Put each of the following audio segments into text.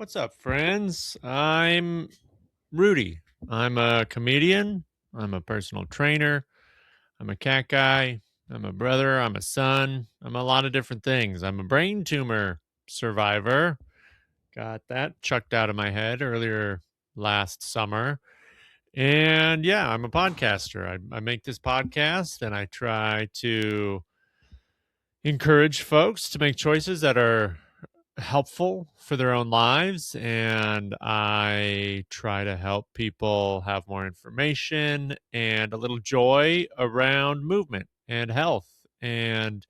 What's up, friends? I'm Rudy. I'm a comedian. I'm a personal trainer. I'm a cat guy. I'm a brother. I'm a son. I'm a lot of different things. I'm a brain tumor survivor. Got that chucked out of my head earlier last summer. And yeah, I'm a podcaster. I make this podcast and I try to encourage folks to make choices that are helpful for their own lives, and I try to help people have more information and a little joy around movement and health and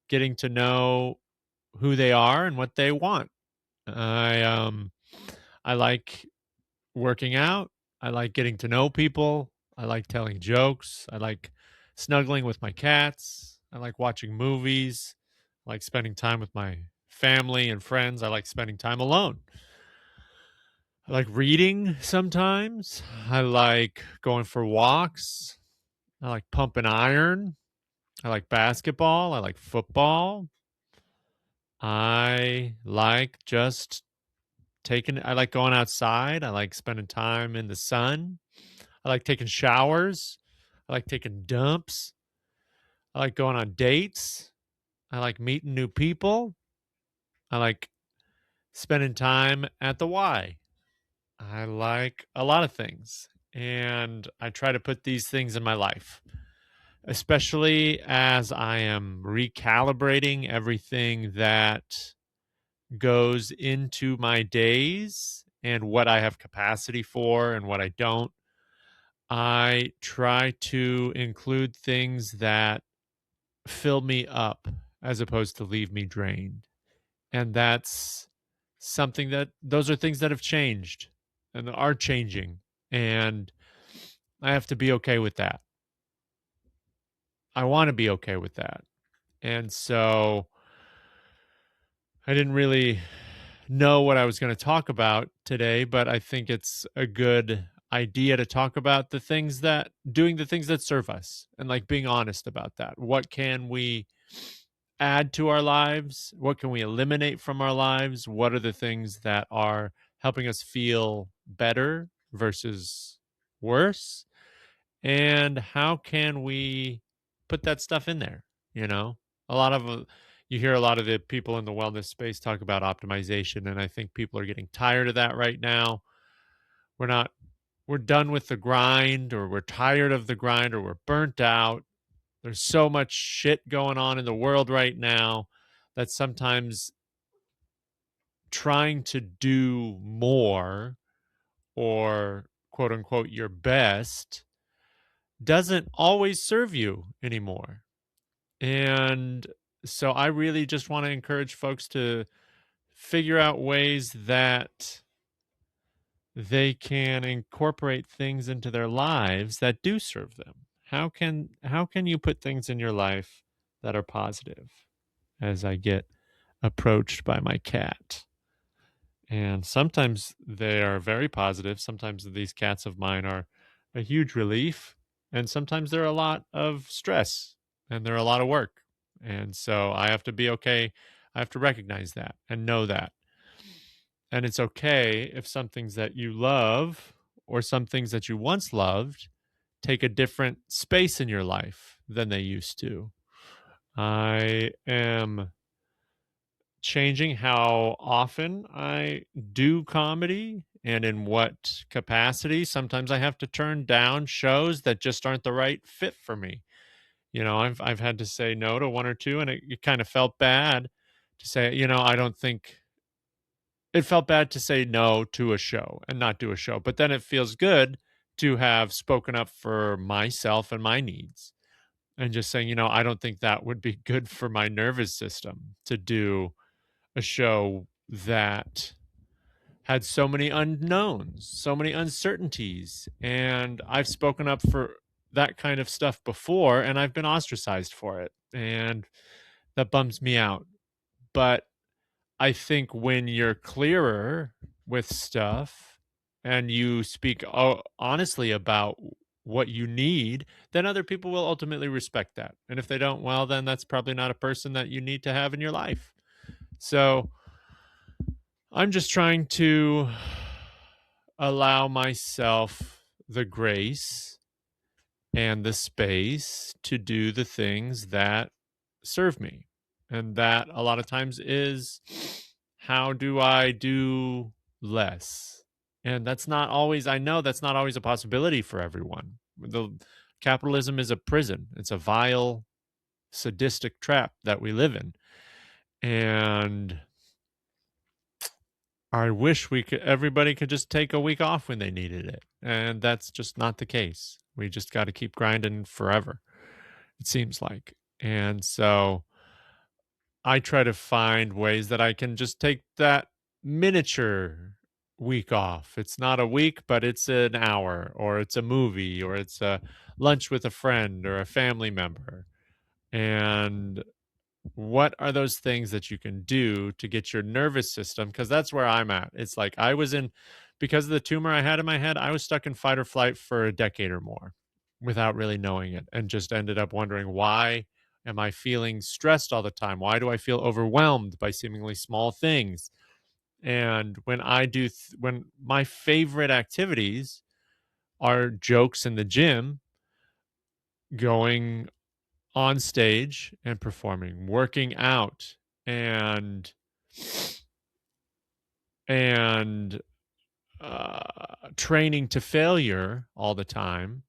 getting to know who they are and what they want. I like working out. I like getting to know people. I like telling jokes. I like snuggling with my cats. I like watching movies. I like spending time with my family and friends. I like spending time alone. I like reading sometimes. I like going for walks. I like pumping iron. I like basketball. I like football. I like just I like going outside. I like spending time in the sun. I like taking showers. I like taking dumps. I like going on dates. I like meeting new people. I like spending time at the Y. I like a lot of things. And I try to put these things in my life, especially as I am recalibrating everything that goes into my days and what I have capacity for and what I don't. I try to include things that fill me up as opposed to leave me drained. And that's something that those are things that have changed and are changing. And I have to be okay with that. I want to be okay with that. And so I didn't really know what I was going to talk about today, but I think it's a good idea to talk about doing the things that serve us and like being honest about that. What can we add to our lives? What can we eliminate from our lives? What are the things that are helping us feel better versus worse? And how can we put that stuff in there? You know, a lot of you hear a lot of the people in the wellness space talk about optimization, and I think people are getting tired of that right now. We're not, we're done with the grind, or we're tired of the grind, or we're burnt out. There's so much shit going on in the world right now that sometimes trying to do more or quote unquote your best doesn't always serve you anymore. And so I really just want to encourage folks to figure out ways that they can incorporate things into their lives that do serve them. How can you put things in your life that are positive? As I get approached by my cat. And sometimes they are very positive. Sometimes these cats of mine are a huge relief. And sometimes they're a lot of stress and they're a lot of work. And so I have to be okay. I have to recognize that and know that. And it's okay if some things that you love or some things that you once loved take a different space in your life than they used to. I am changing how often I do comedy and in what capacity. Sometimes I have to turn down shows that just aren't the right fit for me. You know, I've had to say no to one or two, and it kind of felt bad to say, I don't think it felt bad to say no to a show and not do a show. But then it feels good to have spoken up for myself and my needs and just saying, I don't think that would be good for my nervous system to do a show that had so many unknowns, so many uncertainties. And I've spoken up for that kind of stuff before and I've been ostracized for it. And that bums me out. But I think when you're clearer with stuff and you speak honestly about what you need, then other people will ultimately respect that. And if they don't, well, then that's probably not a person that you need to have in your life. So I'm just trying to allow myself the grace and the space to do the things that serve me. And that a lot of times is, how do I do less? And that's not always, I know that's not always a possibility for everyone. The capitalism is a prison. It's a vile, sadistic trap that we live in. And I wish everybody could just take a week off when they needed it. And that's just not the case. We just got to keep grinding forever, it seems like. And so I try to find ways that I can just take that miniature week off. It's not a week, but it's an hour, or it's a movie, or it's a lunch with a friend or a family member. And what are those things that you can do to get your nervous system? Because that's where I'm at. It's like because of the tumor I had in my head, I was stuck in fight or flight for a decade or more without really knowing it, and just ended up wondering, why am I feeling stressed all the time? Why do I feel overwhelmed by seemingly small things? And when my favorite activities are jokes in the gym, going on stage and performing, working out, and and training to failure all the time.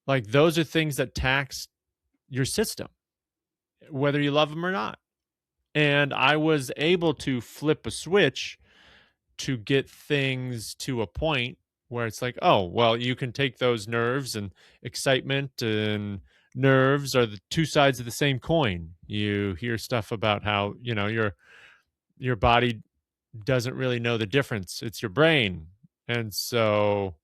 Like, those are things that tax your system, whether you love them or not. And I was able to flip a switch to get things to a point where it's like, oh, well, you can take those nerves, and excitement and nerves are the two sides of the same coin. You hear stuff about how, your body doesn't really know the difference. It's your brain. And so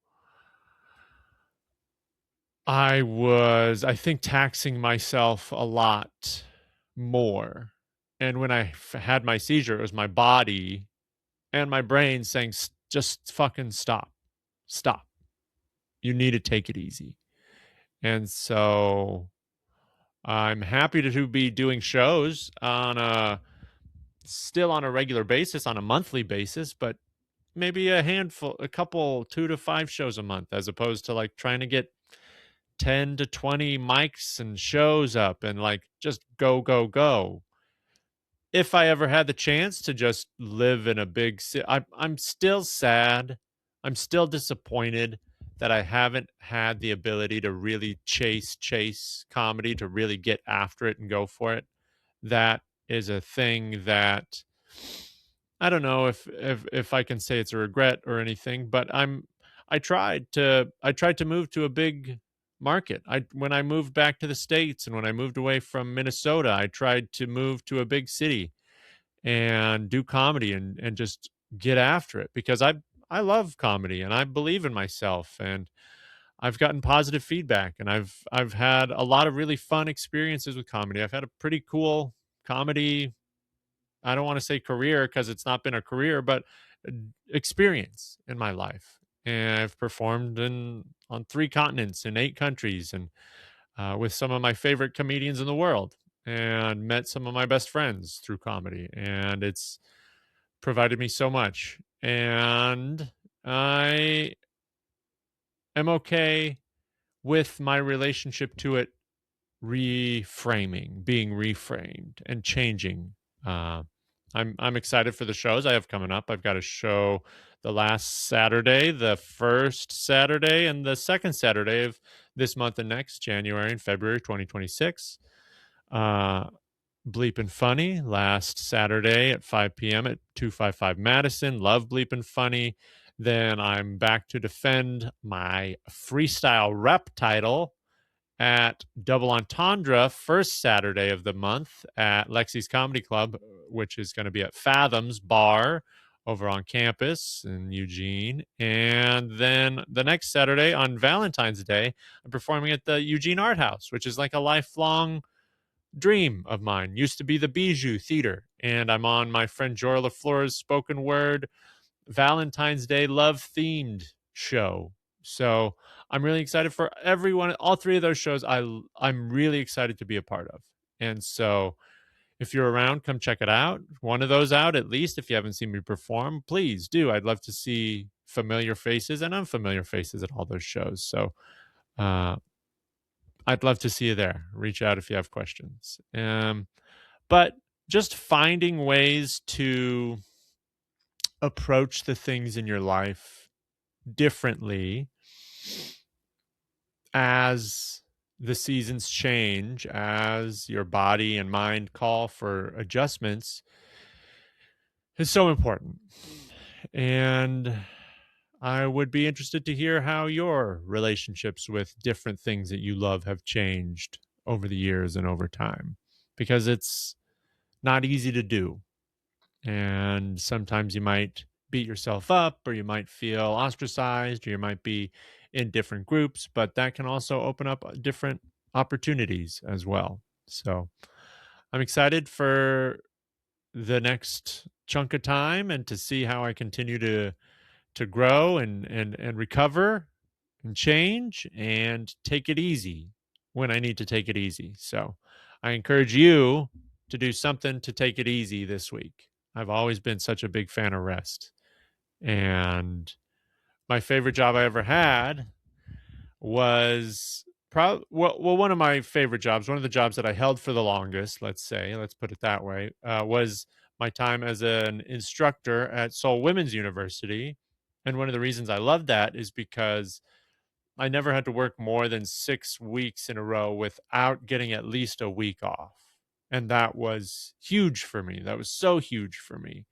I think, taxing myself a lot more. And when I had my seizure, it was my body and my brain saying, just fucking stop. Stop. You need to take it easy. And so I'm happy to be doing shows still on a regular basis, on a monthly basis, but maybe a couple, 2 to 5 shows a month, as opposed to like trying to get 10 to 20 mics and shows up and like just go, go, go. If I ever had the chance to just live in a big city, I'm still sad. I'm still disappointed that I haven't had the ability to really chase comedy, to really get after it and go for it. That is a thing that I don't know if I can say it's a regret or anything, but I tried to move to a big market. When I moved back to the States, and when I moved away from Minnesota, I tried to move to a big city and do comedy, and just get after it, because I love comedy and I believe in myself, and I've gotten positive feedback, and I've had a lot of really fun experiences with comedy. I've had a pretty cool comedy, I don't want to say career, because it's not been a career, but experience in my life. And I've performed on 3 continents, in 8 countries, and with some of my favorite comedians in the world, and met some of my best friends through comedy. And it's provided me so much. And I am okay with my relationship to it being reframed and changing. Uh, I'm excited for the shows I have coming up. I've got a show the last Saturday, the first Saturday, and the second Saturday of this month and next, January and February 2026. Uh, Bleepin' Funny last Saturday at 5 p.m. at 255 Madison. Love Bleepin' Funny. Then I'm back to defend my freestyle rep title at Double Entendre, first Saturday of the month at Lexi's Comedy Club, which is going to be at Fathom's Bar over on campus in Eugene. And then the next Saturday, on Valentine's Day, I'm performing at the Eugene Art House, which is like a lifelong dream of mine. Used to be the Bijou Theater. And I'm on my friend Jora LaFleur's spoken word Valentine's Day love themed show. So I'm really excited for everyone. All 3 of those shows I'm really excited to be a part of. And so If you're around, come check it out. One of those out, at least, if you haven't seen me perform, please do. I'd love to see familiar faces and unfamiliar faces at all those shows. So uh, I'd love to see you there. Reach out if you have questions. But just finding ways to approach the things in your life differently as the seasons change, as your body and mind call for adjustments, is so important. And I would be interested to hear how your relationships with different things that you love have changed over the years and over time, because it's not easy to do. And sometimes you might beat yourself up, or you might feel ostracized, or you might be in different groups, but that can also open up different opportunities as well. So I'm excited for the next chunk of time and to see how I continue to grow and recover and change and take it easy when I need to take it easy. So I encourage you to do something to take it easy this week. I've always been such a big fan of rest. And my favorite job I ever had was one of my favorite jobs, one of the jobs that I held for the longest, let's put it that way, was my time as an instructor at Seoul Women's University. And one of the reasons I loved that is because I never had to work more than 6 weeks in a row without getting at least a week off. And that was huge for me. That was so huge for me.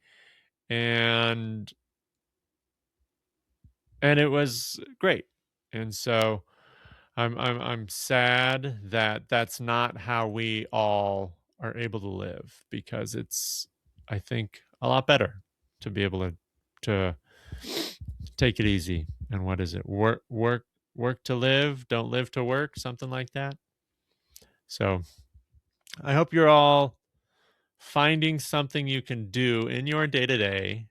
And it was great. And so I'm sad that that's not how we all are able to live, because it's, I think, a lot better to be able to take it easy. And what is it? Work to live, don't live to work, something like that. So I hope you're all finding something you can do in your day to day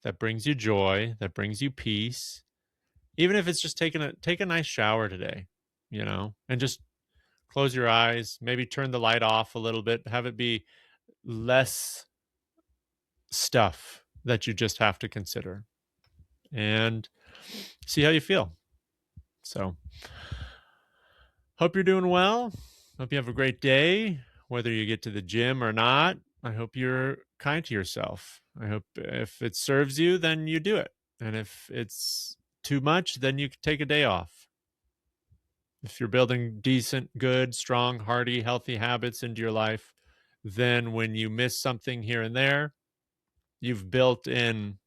that brings you joy, that brings you peace, even if it's just take a nice shower today, and just close your eyes, maybe turn the light off a little bit, have it be less stuff that you just have to consider, and see how you feel. So, hope you're doing well. Hope you have a great day, whether you get to the gym or not. I hope you're kind to yourself. I hope if it serves you, then you do it. And if it's too much, then you can take a day off. If you're building decent, good, strong, hearty, healthy habits into your life, then when you miss something here and there, you've built in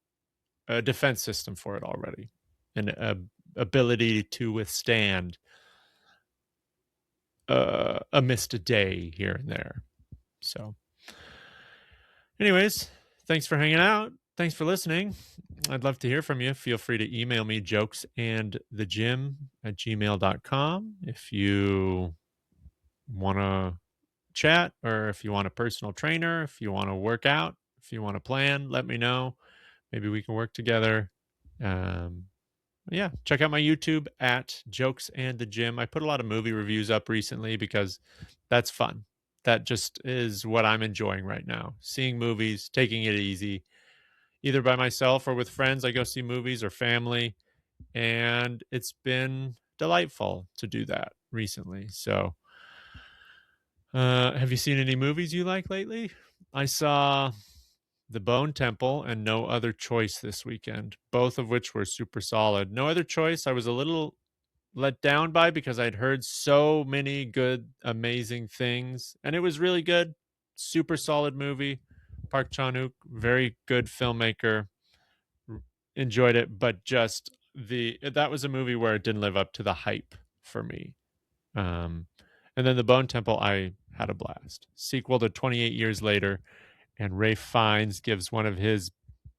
a defense system for it already, an ability to withstand a missed day here and there. So, anyways, thanks for hanging out. Thanks for listening. I'd love to hear from you. Feel free to email me jokesandthegym@gmail.com if you want to chat, or if you want a personal trainer, if you want to work out, if you want to plan, let me know. Maybe we can work together. Yeah, check out my YouTube at Jokes and the Gym. I put a lot of movie reviews up recently because that's fun. That just is what I'm enjoying right now. Seeing movies, taking it easy, either by myself or with friends. I go see movies or family, and it's been delightful to do that recently. So, have you seen any movies you like lately? I saw The Bone Temple and No Other Choice this weekend, both of which were super solid. No Other Choice, I was a little let down by, because I'd heard so many good, amazing things, and it was really good. Super solid movie. Park Chan-wook, very good filmmaker. Enjoyed it, but just that was a movie where it didn't live up to the hype for me. And then The Bone Temple, I had a blast. Sequel to 28 Years Later, and Ralph Fiennes gives one of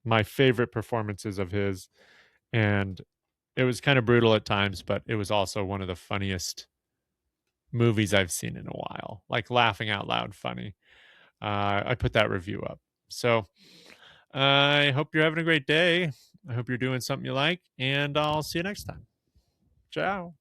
my favorite performances of his, and it was kind of brutal at times, but it was also one of the funniest movies I've seen in a while, like laughing out loud funny. I put that review up. So I hope you're having a great day. I hope you're doing something you like, and I'll see you next time. Ciao.